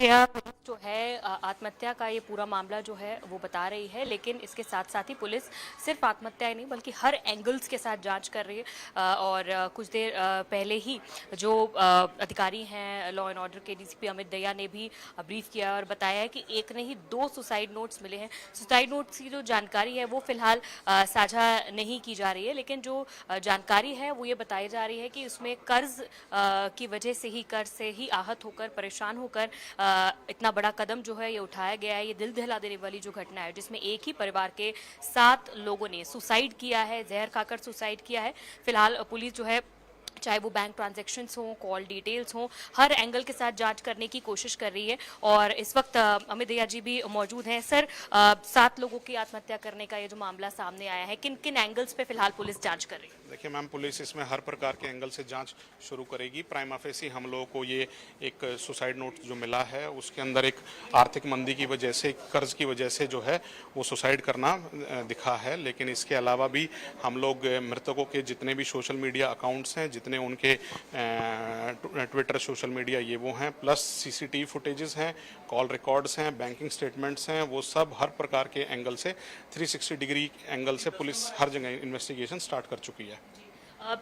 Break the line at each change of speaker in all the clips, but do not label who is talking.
Jaya, police जो है आत्महत्या का ये पूरा मामला जो है वो बता रही है, लेकिन इसके साथ साथ ही पुलिस सिर्फ आत्महत्या ही नहीं बल्कि हर एंगल्स के साथ जांच कर रही है। और कुछ देर पहले ही जो अधिकारी हैं लॉ एंड ऑर्डर के डीसीपी अमित दहिया ने भी ब्रीफ किया और बताया है कि एक नहीं 2 सुसाइड नोट्स मिले हैं। सुसाइड नोट्स की जो जानकारी है वो फिलहाल साझा नहीं की जा रही है, लेकिन जो जानकारी है वो ये बताई जा रही है कि उसमें कर्ज की वजह से ही, कर्ज से ही आहत होकर, परेशान होकर इतना बड़ा कदम जो है ये उठाया गया है। ये दिल दहला देने वाली जो घटना है जिसमें एक ही परिवार के 7 लोगों ने सुसाइड किया है, जहर खाकर सुसाइड किया है। फिलहाल पुलिस जो है चाहे वो बैंक ट्रांजैक्शंस हों, कॉल डिटेल्स हों, हर एंगल के साथ जांच करने की कोशिश कर रही है। और इस वक्त अमित दहिया जी भी मौजूद हैं। सर, 7 लोगों की आत्महत्या करने का ये जो मामला सामने आया है, किन किन एंगल्स पे फिलहाल पुलिस जांच कर रही है?
देखिए मैम, पुलिस इसमें हर प्रकार के एंगल से जांच शुरू करेगी। प्राइमा फेसी हम लोगों को ये एक सुसाइड नोट जो मिला है उसके अंदर एक आर्थिक मंदी की वजह से, कर्ज की वजह से जो है वो सुसाइड करना दिखा है। लेकिन इसके अलावा भी हम लोग मृतकों के जितने भी सोशल मीडिया अकाउंट्स हैं, जितने उनके ट्विटर, सोशल मीडिया ये वो हैं, प्लस सीसीटीवी फुटेजेस हैं, कॉल रिकॉर्ड्स हैं, बैंकिंग स्टेटमेंट्स हैं, वो सब हर प्रकार के एंगल से 360 डिग्री एंगल से पुलिस हर जगह इन्वेस्टिगेशन स्टार्ट कर चुकी है।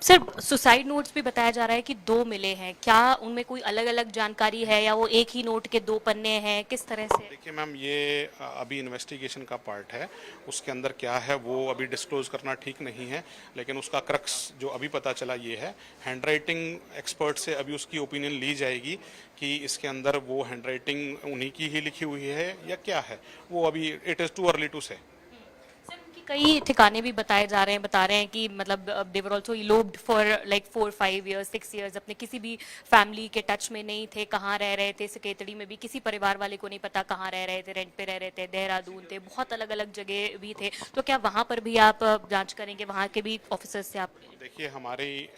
सर, सुसाइड नोट्स भी बताया जा रहा है कि 2 मिले हैं। क्या उनमें कोई अलग अलग जानकारी है या वो एक ही नोट के 2 पन्ने हैं, किस तरह से?
देखिए मैम, ये अभी इन्वेस्टिगेशन का पार्ट है। उसके अंदर क्या है वो अभी डिस्क्लोज करना ठीक नहीं है, लेकिन उसका क्रक्स जो अभी पता चला ये है। हैंडराइटिंग एक्सपर्ट से अभी उसकी ओपिनियन ली जाएगी कि इसके अंदर वो हैंडराइटिंग उन्हीं की ही लिखी हुई है या क्या है। वो अभी it is too early to say.
कई ठिकाने भी बताए जा रहे हैं, बता रहे हैं कि मतलब they were also eloped for like 4-5 years, 6 years, अपने किसी भी फैमिली के टच में नहीं थे, कहाँ रह रहे थे, सकेतड़ी में भी किसी परिवार वाले को नहीं पता कहाँ रह रहे थे, रेंट पे रह रहे थे, देहरादून थे, बहुत अलग अलग जगह भी थे। तो क्या वहाँ पर भी आप जांच करेंगे, वहाँ के भी ऑफिसर्स से आप?
देखिए, हमारी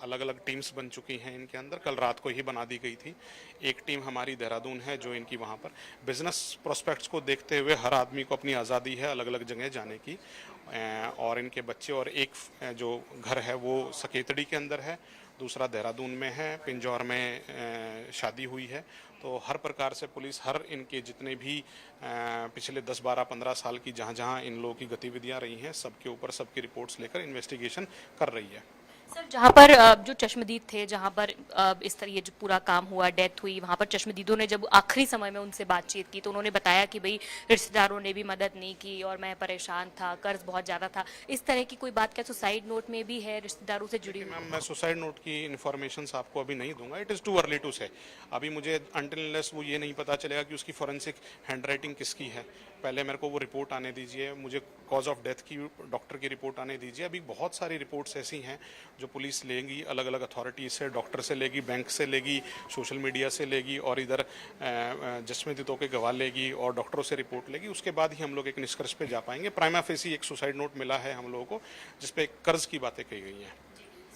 अलग अलग टीम्स बन चुकी हैं इनके अंदर। कल रात को ही बना दी गई थी। एक टीम हमारी देहरादून है जो इनकी वहाँ पर बिजनेस प्रोस्पेक्ट्स को देखते हुए, हर आदमी को अपनी आज़ादी है अलग अलग जगह जाने की, और इनके बच्चे, और एक जो घर है वो सकेतड़ी के अंदर है, दूसरा देहरादून में है, पिंजौर में शादी हुई है। तो हर प्रकार से पुलिस हर इनके जितने भी पिछले 10, 12, 15 साल की जहाँ जहाँ इन लोगों की गतिविधियाँ रही हैं सबके ऊपर सबकी रिपोर्ट्स लेकर इन्वेस्टिगेशन कर रही है।
सर, जहाँ पर जो चश्मदीद थे, जहाँ पर इस तरह ये जो पूरा काम हुआ, डेथ हुई, वहाँ पर चश्मदीदों ने जब आखिरी समय में उनसे बातचीत की तो उन्होंने बताया कि भाई रिश्तेदारों ने भी मदद नहीं की और मैं परेशान था, कर्ज बहुत ज़्यादा था। इस तरह की कोई बात क्या सुसाइड नोट में भी है, रिश्तेदारों से जुड़ी हुई?
मैम, मैं सुसाइड नोट की इन्फॉर्मेशन आपको अभी नहीं दूंगा। It is too early to say. अभी मुझे अनटिल अनलेस वो ये नहीं पता चलेगा कि उसकी फॉरेंसिक हैंडराइटिंग किसकी है। पहले मेरे को वो रिपोर्ट आने दीजिए, मुझे कॉज ऑफ डेथ की डॉक्टर की रिपोर्ट आने दीजिए। अभी बहुत सारी रिपोर्ट्स ऐसी हैं जो पुलिस लेगी, अलग अलग अथॉरिटीज से, डॉक्टर से लेगी, बैंक से लेगी, सोशल मीडिया से लेगी, और इधर जस्मदितों के गवाह लेगी और डॉक्टरों से रिपोर्ट लेगी। उसके बाद ही हम लोग एक निष्कर्ष पे जा पाएंगे। प्राइमा फेसी एक सुसाइड नोट मिला है हम लोगों को जिसपे कर्ज की बातें कही गई हैं।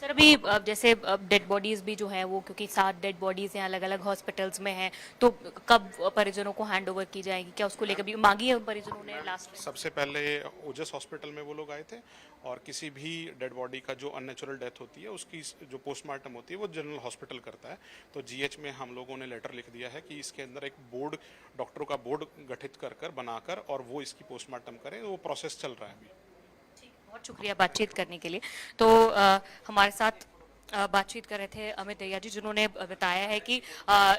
सर, अभी जैसे डेड बॉडीज भी जो हैं वो, क्योंकि 7 डेड बॉडीज हैं, अलग अलग हॉस्पिटल्स में हैं, तो कब परिजनों को हैंड ओवर की जाएगी? क्या उसको लेकर भी मांगी है परिजनों ने लास्ट में?
सबसे पहले ओजस हॉस्पिटल में वो लोग आए थे, और किसी भी डेड बॉडी का जो अननेचुरल डेथ होती है उसकी जो पोस्टमार्टम होती है वो जनरल हॉस्पिटल करता है। तो जीएच में हम लोगों ने लेटर लिख दिया है कि इसके अंदर एक बोर्ड, डॉक्टरों का बोर्ड गठित कर बनाकर, और वो इसकी पोस्टमार्टम करें। वो प्रोसेस चल रहा है अभी।
बहुत शुक्रिया बातचीत करने के लिए। तो हमारे साथ बातचीत कर रहे थे अमित दहिया जी, जिन्होंने बताया है कि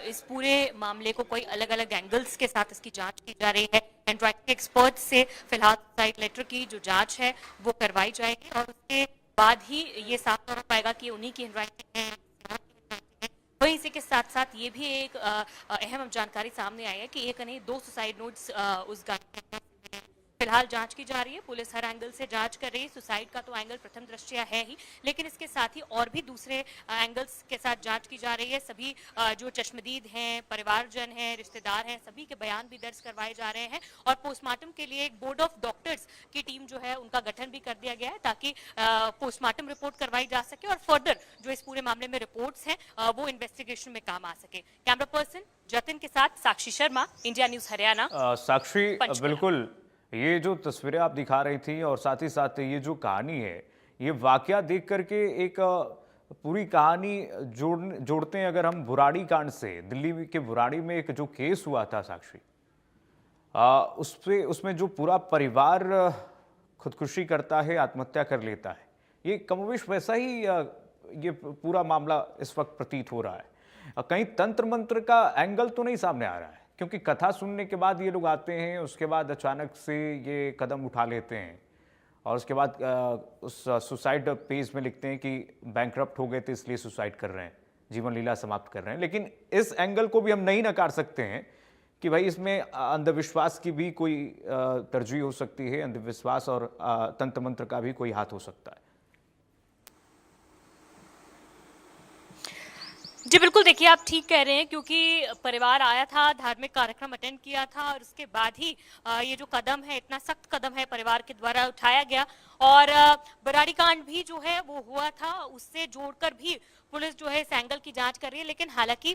इस पूरे मामले को कोई अलग अलग एंगल्स के साथ इसकी जांच की जा रही है। हैंडराइटिंग एक्सपर्ट से फिलहाल सुसाइड लेटर की जो जांच है वो करवाई जाएगी और उसके बाद ही ये साफ हो पाएगा कि उन्हीं की हैंडराइटिंग है। वहीं इसी के साथ साथ ये भी एक अहम जानकारी सामने आई है कि एक नहीं 2 सुसाइड नोट्स उस गाड़ी में फिलहाल जांच की जा रही है। पुलिस हर एंगल से जांच कर रही है। सुसाइड का तो एंगल प्रथम दृष्टया है ही, लेकिन इसके साथ ही और भी दूसरे एंगल्स के साथ जांच की जा रही है। सभी जो चश्मदीद हैं, परिवारजन हैं, रिश्तेदार हैं, सभी के बयान भी दर्ज करवाए जा रहे हैं और पोस्टमार्टम के लिए एक बोर्ड ऑफ डॉक्टर्स की टीम जो है उनका गठन भी कर दिया गया है ताकि पोस्टमार्टम रिपोर्ट करवाई जा सके और फर्दर जो इस पूरे मामले में रिपोर्ट्स हैं वो इन्वेस्टिगेशन में काम आ सके। कैमरा पर्सन जतिन के साथ साक्षी शर्मा, इंडिया न्यूज हरियाणा।
साक्षी, बिल्कुल ये जो तस्वीरें आप दिखा रही थी और साथ ही साथ ये जो कहानी है, ये वाकया देख करके एक पूरी कहानी जोड़ते हैं अगर हम बुराड़ी कांड से। दिल्ली के बुराड़ी में एक जो केस हुआ था साक्षी, उसमें जो पूरा परिवार खुदकुशी करता है, आत्महत्या कर लेता है, ये कमोवेश वैसा ही ये पूरा मामला इस वक्त प्रतीत हो रहा है। कहीं तंत्र मंत्र का एंगल तो नहीं सामने आ रहा है, क्योंकि कथा सुनने के बाद ये लोग आते हैं, उसके बाद अचानक से ये कदम उठा लेते हैं और उसके बाद उस सुसाइड पेज में लिखते हैं कि बैंकरप्ट हो गए थे इसलिए सुसाइड कर रहे हैं, जीवन लीला समाप्त कर रहे हैं। लेकिन इस एंगल को भी हम नहीं नकार सकते हैं कि भाई इसमें अंधविश्वास की भी कोई तरजीह हो सकती है, अंधविश्वास और तंत्र मंत्र का भी कोई हाथ हो सकता है।
जी बिल्कुल, देखिए आप ठीक कह रहे हैं, क्योंकि परिवार आया था, धार्मिक कार्यक्रम अटेंड किया था और उसके बाद ही ये जो कदम है, इतना सख्त कदम है परिवार के द्वारा उठाया गया। और बराड़ी कांड भी जो है वो हुआ था, उससे जोड़कर भी पुलिस जो है इस एंगल की जांच कर रही है। लेकिन हालांकि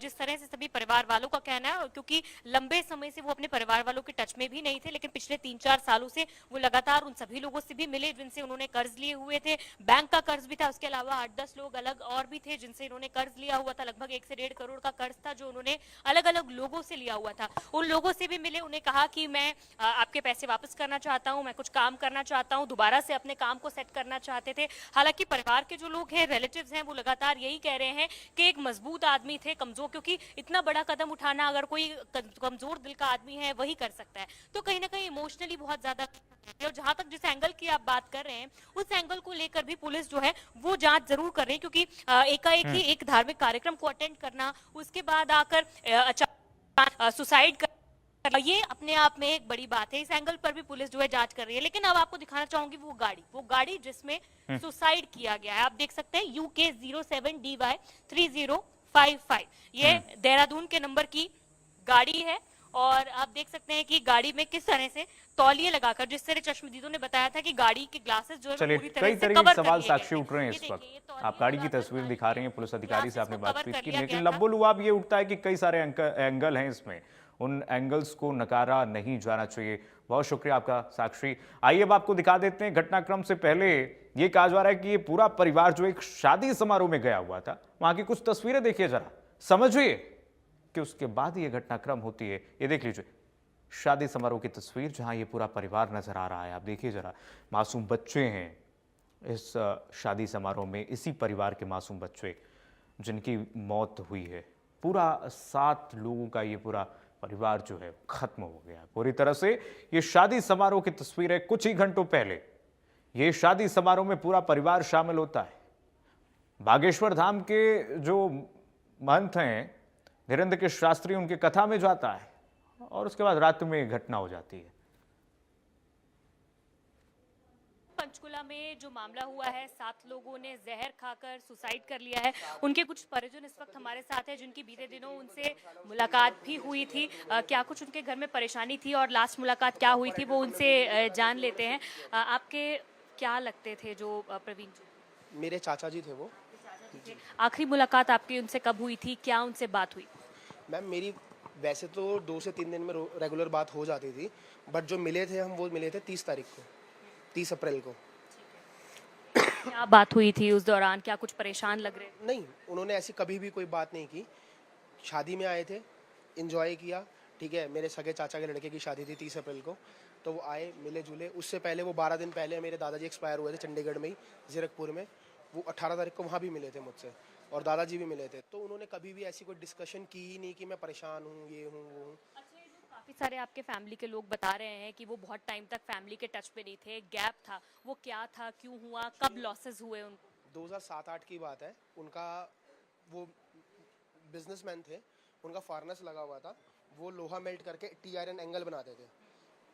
जिस तरह से सभी परिवार वालों का कहना है, क्योंकि लंबे समय से वो अपने परिवार वालों के टच में भी नहीं थे, लेकिन पिछले 3-4 सालों से वो लगातार उन सभी लोगों से भी मिले जिनसे उन्होंने कर्ज लिए हुए थे। बैंक का कर्ज भी था, उसके अलावा 8-10 लोग अलग और भी थे जिनसे इन्होंने कर्ज लिया हुआ था। लगभग 1 से 1.5 करोड़ का कर्ज था जो उन्होंने अलग अलग लोगों से लिया हुआ था। उन लोगों से भी मिले, उन्हें कहा कि मैं आपके पैसे वापस करना चाहता हूं, मैं कुछ काम करना चाहता हूं, दोबारा से अपने काम को सेट करना चाहते थे। हालांकि परिवार के जो लोग हैं, रिलेटिव्स हैं, वो लगातार यही कह रहे हैं कि एक मजबूत आदमी थे, कमजोर, क्योंकि इतना बड़ा कदम उठाना अगर कोई कमजोर दिल का आदमी है वही कर सकता है। तो कहीं ना कहीं इमोशनली बहुत ज्यादा। और जहां तक जिस एंगल की आप बात कर रहे हैं, उस एंगल को लेकर भी पुलिस जो है वो जांच जरूर कर रही है, क्योंकि एकाएक ही एक धार्मिक कार्यक्रम को अटेंड करना, उसके बाद आकर अचानक सुसाइड कर, ये अपने आप में एक बड़ी बात है। इस एंगल पर भी पुलिस जो है जांच कर रही है। लेकिन अब आपको दिखाना चाहूंगी वो गाड़ी जिसमें सुसाइड किया गया है। आप देख सकते हैं UK 07DY 3055, ये देहरादून के नंबर की गाड़ी है। और आप देख सकते हैं कि गाड़ी में किस तरह से तौलिए लगाकर, जिस तरह चश्मदीदों ने बताया था कि गाड़ी के ग्लासेस जो है
चलिए,
पूरी
कई
तरह से
तरह
कवर
के
कर
सवाल
लिए
साक्षी
गए
उठ रहे हैं
थे।
इस
ये
वक्त।
देखिए, ये
आप गाड़ी की
तौलिए
तस्वीर
लगाकर
दिखा रही हैं, पुलिस अधिकारी से आपने
ग्लासेस को
बातचीत
कवर
की,
कर लिया
लेकिन
गया था।
लब्बो-लुआब ये उठता है कि कई सारे एंगल हैं इसमें, उन एंगल्स को नकारा नहीं जाना चाहिए। बहुत शुक्रिया आपका साक्षी। आइए अब आपको दिखा देते हैं, घटनाक्रम से पहले ये कहा जा रहा है कि ये पूरा परिवार जो एक शादी समारोह में गया हुआ था, वहां की कुछ तस्वीरें देखिए जरा, समझिए कि उसके बाद ये घटनाक्रम होती है। ये देख लीजिए शादी समारोह की तस्वीर, जहां ये पूरा परिवार नजर आ रहा है। आप देखिए जरा, मासूम बच्चे हैं इस शादी समारोह में, इसी परिवार के मासूम बच्चे जिनकी मौत हुई है। पूरा 7 लोगों का ये पूरा परिवार जो है खत्म हो गया पूरी तरह से। ये शादी समारोह की तस्वीर है, कुछ ही घंटों पहले ये शादी समारोह में पूरा परिवार शामिल होता है। बागेश्वर धाम के जो महंत हैं धीरेन्द्र के शास्त्री, उनकी कथा में जाता है और उसके बाद रात में घटना हो जाती है।
पंचकुला में जो मामला हुआ है, 7 लोगों ने जहर खाकर सुसाइड कर लिया है। उनके कुछ परिजन इस वक्त हमारे साथ हैं, जिनकी बीते दिनों उनसे मुलाकात भी हुई थी। क्या कुछ उनके घर में परेशानी थी और लास्ट मुलाकात क्या हुई थी, वो उनसे जान लेते हैं। आपके क्या लगते थे जो प्रवीण जी?
मेरे चाचा जी थे वो।
आखिरी मुलाकात आपकी उनसे कब हुई थी, क्या उनसे बात हुई?
मैम मेरी वैसे तो 2 से 3 दिन में रेगुलर बात हो जाती थी, बट जो मिले थे हम, वो मिले थे 30 तारीख को, 30 अप्रैल को।
क्या बात हुई थी उस दौरान, क्या कुछ परेशान लग रहे थे?
नहीं, उन्होंने ऐसी कभी भी कोई बात नहीं की। शादी में आए थे, एंजॉय किया, ठीक है। मेरे सगे चाचा के लड़के की शादी थी 30 अप्रैल को, तो वो आए, मिले जुले। उससे पहले वो 12 दिन पहले मेरे दादाजी एक्सपायर हुए थे चंडीगढ़ में ही, जीरकपुर में। वो 18 तारीख को वहाँ भी मिले थे मुझसे, और दादाजी भी मिले थे। तो उन्होंने कभी भी ऐसी कोई डिस्कशन की ही नहीं कि मैं परेशान हूँ, ये हूँ, वो हूँ।
काफी सारे आपके फैमिली के लोग बता रहे हैं कि वो बहुत टाइम तक फैमिली के टच पे नहीं थे, गैप था। वो क्या था, क्यों हुआ, कब लॉसेस हुए उनको?
2007-8 की बात है। उनका, वो बिजनेसमैन थे, उनका फार्नेस लगा हुआ था। वो लोहा मेल्ट करके टी आयरन एंगल बनाते थे,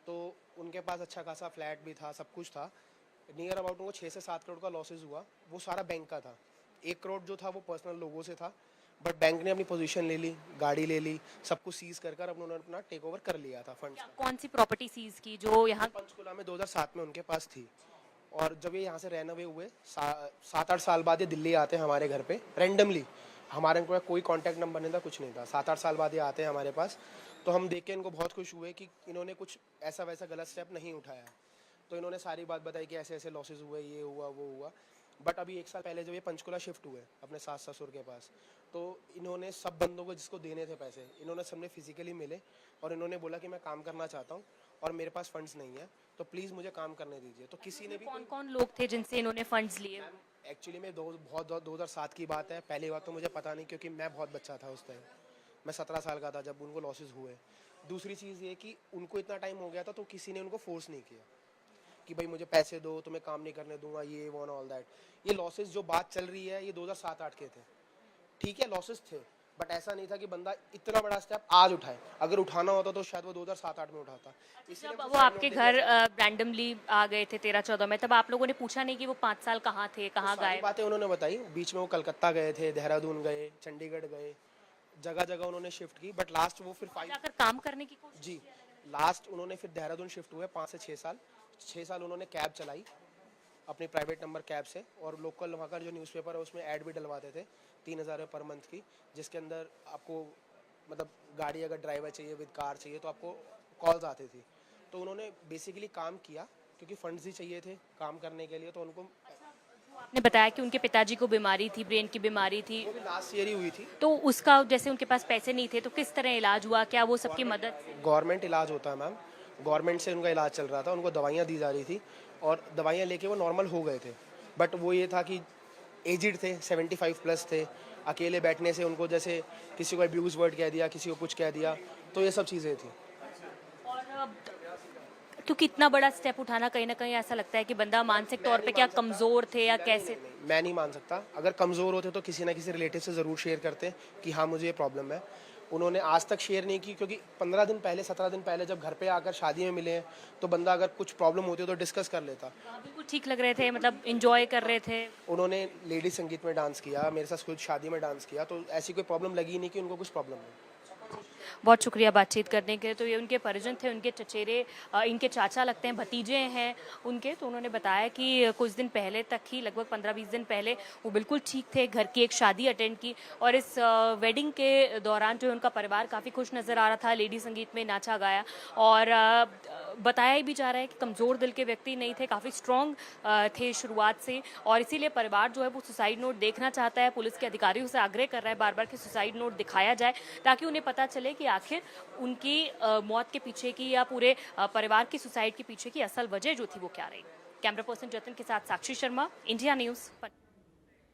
तो उनके पास अच्छा खासा फ्लैट भी था, सब कुछ था। नियर अबाउट उनको 6 से 7 करोड़ का लॉसेस हुआ। वो सारा बैंक का था। 1 करोड़ जो था वो पर्सनल लोगों से था, बट बैंक ने अपनी पोजीशन ले ली, गाड़ी ले ली, सब कुछ सीज कर अब उन्होंने अपना टेक ओवर कर लिया था फंड्स का।
कौन सी प्रॉपर्टी सीज की जो यहाँ?
पंचकुला में 2007 में उनके पास थी, और जब ये यहाँ से रेनोवे हुए 7-8 साल बाद ये दिल्ली आते हैं हमारे घर पे रैंडमली। हमारे को कोई कांटेक्ट नंबर नहीं था, कुछ नहीं था। 7-8 साल बाद ये आते हैं हमारे पास, तो हम देख के इनको बहुत खुश हुए कि इन्होंने कुछ ऐसा वैसा गलत स्टेप नहीं उठाया। तो इन्होंने सारी बात बताई कि ऐसे ऐसे लॉसेस हुए, ये हुआ, वो हुआ। बट अभी 1 साल पहले जब ये पंचकुला शिफ्ट हुए अपने सास ससुर के पास, तो इन्होंने सब बंदों को जिसको देने थे पैसे, इन्होंने सबने फिजिकली मिले और इन्होंने बोला कि मैं काम करना चाहता हूँ और मेरे पास फंड्स नहीं है, तो प्लीज़ मुझे काम करने दीजिए। तो किसी ने भी
कौन कौन लोग थे जिनसे इन्होंने फंड्स लिए?
एक्चुअली में 2007 की बात है। पहली बात तो मुझे पता नहीं, क्योंकि मैं बहुत बच्चा था उस टाइम, मैं 17 साल का था जब उनको लॉसेस हुए। दूसरी चीज़ ये कि उनको इतना टाइम हो गया था, तो किसी ने उनको फोर्स नहीं किया कि भाई मुझे पैसे दो, तुम्हें काम नहीं करने दूंगा, ये वो ऑल दैट। ये लॉसेस जो बात चल रही है ये 2007-8 के थे। ठीक है, लॉसेस थे, बट ऐसा नहीं था कि बंदा इतना बड़ा स्टेप आज उठाए। अगर उठाना होता तो शायद वो 2007-8 में उठाता।
जब वो आपके घर रैंडमली आ गए थे 13-14 में, तब आप लोगों ने पूछा नहीं कि वो 5 साल कहाँ थे, कहाँ
सारी
गए?
बातें उन्होंने बताई। बीच में वो कलकत्ता गए थे, देहरादून गए, चंडीगढ़ गए, जगह जगह उन्होंने शिफ्ट की, बट लास्ट वो फिर
जाकर काम करने की कोशिश?
जी, लास्ट उन्होंने फिर देहरादून शिफ्ट हुए 5 से 6 साल उन्होंने कैब चलाई अपनी प्राइवेट नंबर कैब से, और लोकल वहाँ का जो न्यूज़पेपर है उसमें ऐड भी डलवाते थे 3,000 रुपये पर मंथ की, जिसके अंदर आपको मतलब गाड़ी अगर ड्राइवर चाहिए विद कार चाहिए तो आपको कॉल्स आती थी। तो उन्होंने बेसिकली काम किया क्योंकि फंड्स ही चाहिए थे काम करने के लिए, तो उनको
आपने बताया कि उनके पिताजी को बीमारी थी, ब्रेन की बीमारी थी,
वो भी लास्ट ईयर ही हुई थी।
तो उसका जैसे उनके पास पैसे नहीं थे तो किस तरह इलाज हुआ? क्या वो सबकी मदद?
गवर्नमेंट इलाज होता है मैम, गवर्नमेंट से उनका इलाज चल रहा था, उनको दवाइयाँ दी जा रही थी और दवाइयाँ लेके वो नॉर्मल हो गए थे। बट वो ये था कि एजिड थे, 75 प्लस थे, अकेले बैठने से उनको जैसे किसी को अब्यूज़ वर्ड कह दिया, किसी को कुछ कह दिया, तो ये सब चीज़ें थी।
और क्योंकि इतना बड़ा स्टेप उठाना कहीं ना कहीं ऐसा लगता है कि बंदा मानसिक तौर पे क्या कमजोर थे या कैसे?
मैं नहीं मान सकता। अगर कमज़ोर होते तो किसी ना किसी रिलेटिव से ज़रूर शेयर करते कि हाँ मुझे ये प्रॉब्लम है। उन्होंने आज तक शेयर नहीं की, क्योंकि 15 दिन पहले 17 दिन पहले जब घर पे आकर शादी में मिले हैं तो बंदा अगर कुछ प्रॉब्लम होती तो डिस्कस कर लेता।
बिल्कुल ठीक लग रहे थे, मतलब इंजॉय कर रहे थे।
उन्होंने लेडी संगीत में डांस किया, मेरे साथ खुद शादी में डांस किया, तो ऐसी कोई प्रॉब्लम लगी नहीं कि उनको कुछ प्रॉब्लम है।
बहुत शुक्रिया बातचीत करने के लिए। तो ये उनके परिजन थे, उनके चचेरे, इनके चाचा लगते हैं, भतीजे हैं उनके। तो उन्होंने बताया कि कुछ दिन पहले तक ही, लगभग 15-20 दिन पहले वो बिल्कुल ठीक थे, घर की एक शादी अटेंड की और इस वेडिंग के दौरान जो है उनका परिवार काफ़ी खुश नज़र आ रहा था, लेडी संगीत में नाचा गाया और बताया भी जा रहा है कि कमज़ोर दिल के व्यक्ति नहीं थे, काफ़ी स्ट्रॉन्ग थे शुरुआत से और इसीलिए परिवार जो है वो सुसाइड नोट देखना चाहता है। पुलिस के अधिकारियों से आग्रह कर रहा है बार बार कि सुसाइड नोट दिखाया जाए ताकि उन्हें पता चले कि आखिर उनकी मौत के पीछे की या पूरे परिवार की सुसाइड के पीछे की असल वजह जो थी वो क्या रही। कैमरा पर्सन जतन के साथ साक्षी शर्मा, इंडिया न्यूज़।